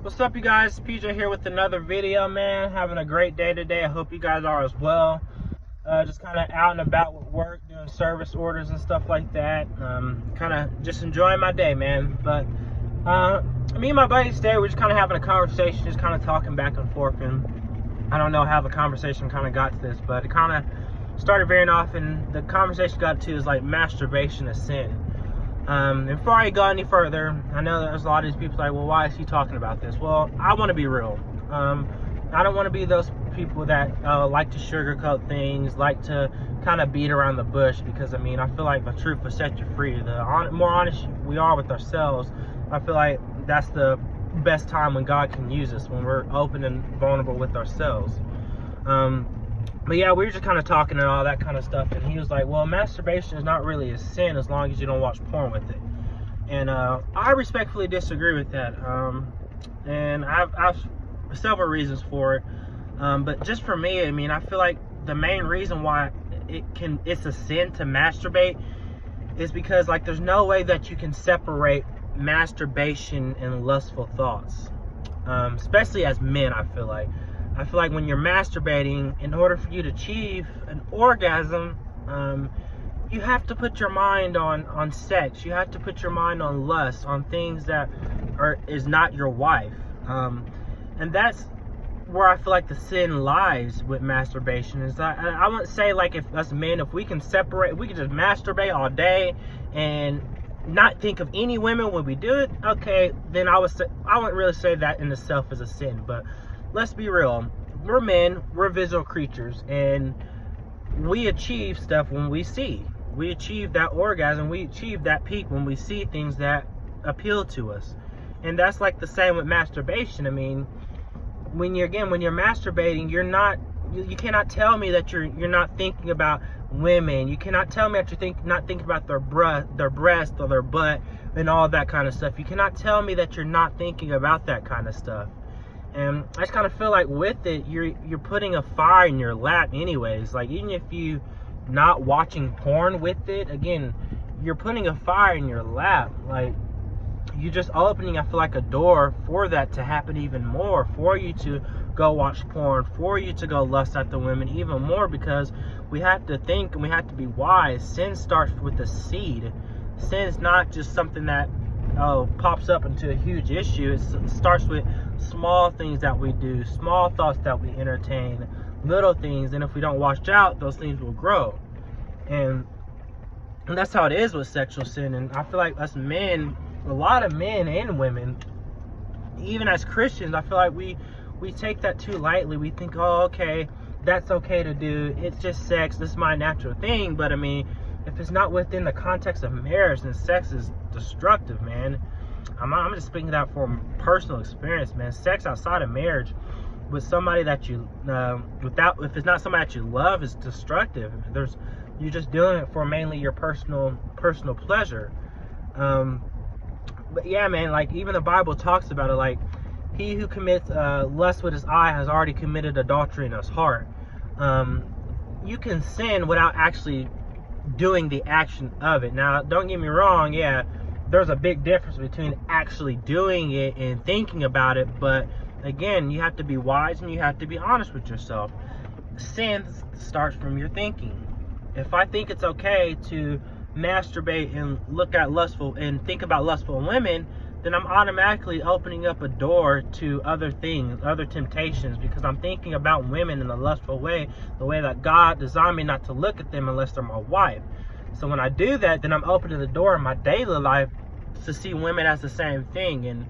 What's up, you guys? PJ here with another video, man. Having a great day today. I hope you guys are as well. Just kind of out and about with work, doing service orders and stuff like that. Kind of just enjoying my day, man. But me and my buddies today, we're just kind of having a conversation, just kind of talking back and forth. And I don't know how the conversation kind of got to this, but it kind of started veering off, and the conversation got to is like masturbation is sin. And before I go any further, I know there's a lot of these people like, well, why is he talking about this? Well, I want to be real. I don't want to be those people that like to sugarcoat things, like to kind of beat around the bush, because I mean, I feel like the truth will set you free. The more honest we are with ourselves, I feel like that's the best time when God can use us, when we're open and vulnerable with ourselves. But yeah, we were just kind of talking and all that kind of stuff, and he was like, well, masturbation is not really a sin as long as you don't watch porn with it. And I respectfully disagree with that. And I've several reasons for it. But just for me, I mean, I feel like the main reason why it's a sin to masturbate is because, like, there's no way that you can separate masturbation and lustful thoughts. Especially as men, I feel like when you're masturbating, in order for you to achieve an orgasm, you have to put your mind on sex. You have to put your mind on lust, on things that is not your wife. And that's where I feel like the sin lies with masturbation. Is that I wouldn't say, like, if us men, if we can separate, we can just masturbate all day and not think of any women when we do it, okay, then I wouldn't really say that in itself is a sin. But let's be real. We're men, we're visual creatures, and we achieve stuff when we see. We achieve that orgasm, we achieve that peak when we see things that appeal to us. And that's like the same with masturbation. I mean, when you're masturbating, you cannot tell me that you're not thinking about women. You cannot tell me that you're not thinking about their breast or their butt and all that kind of stuff. You cannot tell me that you're not thinking about that kind of stuff. And I just kind of feel like with it, you're putting a fire in your lap anyways. Like, even if you not watching porn with it, again, you're putting a fire in your lap. Like, you're just opening, I feel like, a door for that to happen even more, for you to go watch porn, for you to go lust after women even more, because we have to think and we have to be wise. Sin starts with the seed. Sin is not just something that pops up into a huge issue. It starts with small things that we do, small thoughts that we entertain, little things, and if we don't watch out, those things will grow. And that's how it is with sexual sin. And I feel like us men, a lot of men and women, even as Christians, I feel like we take that too lightly. We think, oh, okay, that's okay to do, it's just sex, this is my natural thing. But I mean, if it's not within the context of marriage, then sex is destructive, man. I'm just speaking that from personal experience, man. Sex outside of marriage with somebody that you if it's not somebody that you love, is destructive. You're just doing it for mainly your personal pleasure. But yeah, man, like, even the Bible talks about it, like, he who commits lust with his eye has already committed adultery in his heart. You can sin without actually doing the action of it. Now, don't get me wrong, yeah, there's a big difference between actually doing it and thinking about it, but again, you have to be wise and you have to be honest with yourself. Sin starts from your thinking. If I think it's okay to masturbate and look at lustful and think about lustful women, then I'm automatically opening up a door to other things, other temptations, because I'm thinking about women in a lustful way, the way that God designed me not to look at them unless they're my wife. So when I do that, then I'm opening the door in my daily life to see women as the same thing. And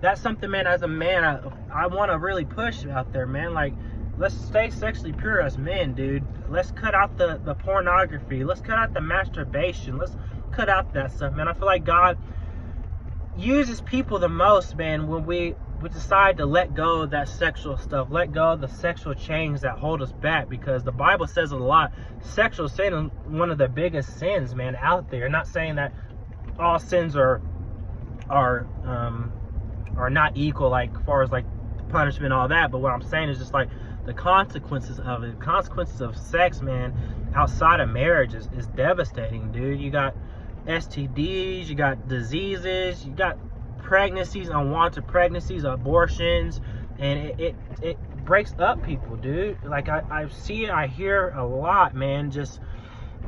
that's something, man, as a man, I want to really push out there, man. Like, let's stay sexually pure as men, dude. Let's cut out the pornography. Let's cut out the masturbation. Let's cut out that stuff, man. I feel like God uses people the most, man, when we decide to let go of that sexual stuff, let go of the sexual chains that hold us back, because the Bible says a lot. Sexual sin is one of the biggest sins, man, out there. Not saying that all sins are not equal, like, as far as like punishment and all that, but what I'm saying is just like the consequences of it. The consequences of sex, man, outside of marriage is devastating, dude. You got STDs, you got diseases, you got pregnancies, unwanted pregnancies, abortions, and it breaks up people, dude. Like I see it, I hear a lot, man. Just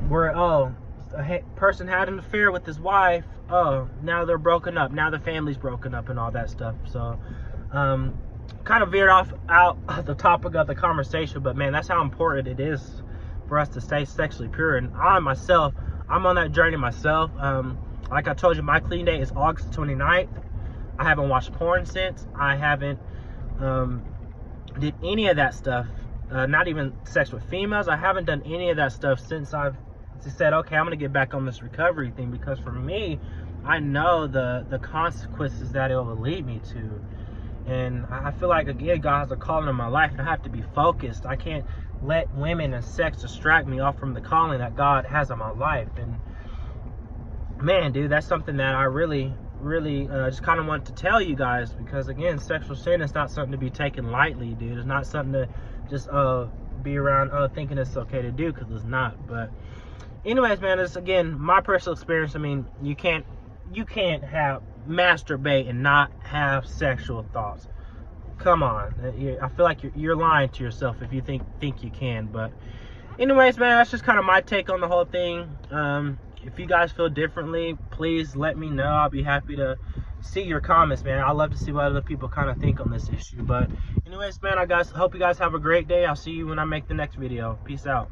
where, oh, a person had an affair with his wife, oh, now they're broken up, now the family's broken up and all that stuff. So kind of veered out the topic of the conversation, but man, that's how important it is for us to stay sexually pure. And I myself, I'm on that journey myself. Like I told you, my clean day is August 29th. I haven't watched porn since. I haven't did any of that stuff, not even sex with females. I haven't done any of that stuff since I've said, okay, I'm gonna get back on this recovery thing, because for me, I know the consequences that it will lead me to. And I feel like, again, God has a calling in my life, and I have to be focused. I can't let women and sex distract me off from the calling that God has in my life. And man, dude, that's something that I really just kind of want to tell you guys, because again, sexual sin is not something to be taken lightly, dude. It's not something to just be around thinking it's okay to do, because it's not. But anyways, man, it's, again, my personal experience. I mean, you can't have masturbate and not have sexual thoughts. Come on. I feel like you're lying to yourself if you think you can. But anyways, man, that's just kind of my take on the whole thing. If you guys feel differently, please let me know. I'll be happy to see your comments, man. I love to see what other people kind of think on this issue. But anyways, man, I hope you guys have a great day. I'll see you when I make the next video. Peace out.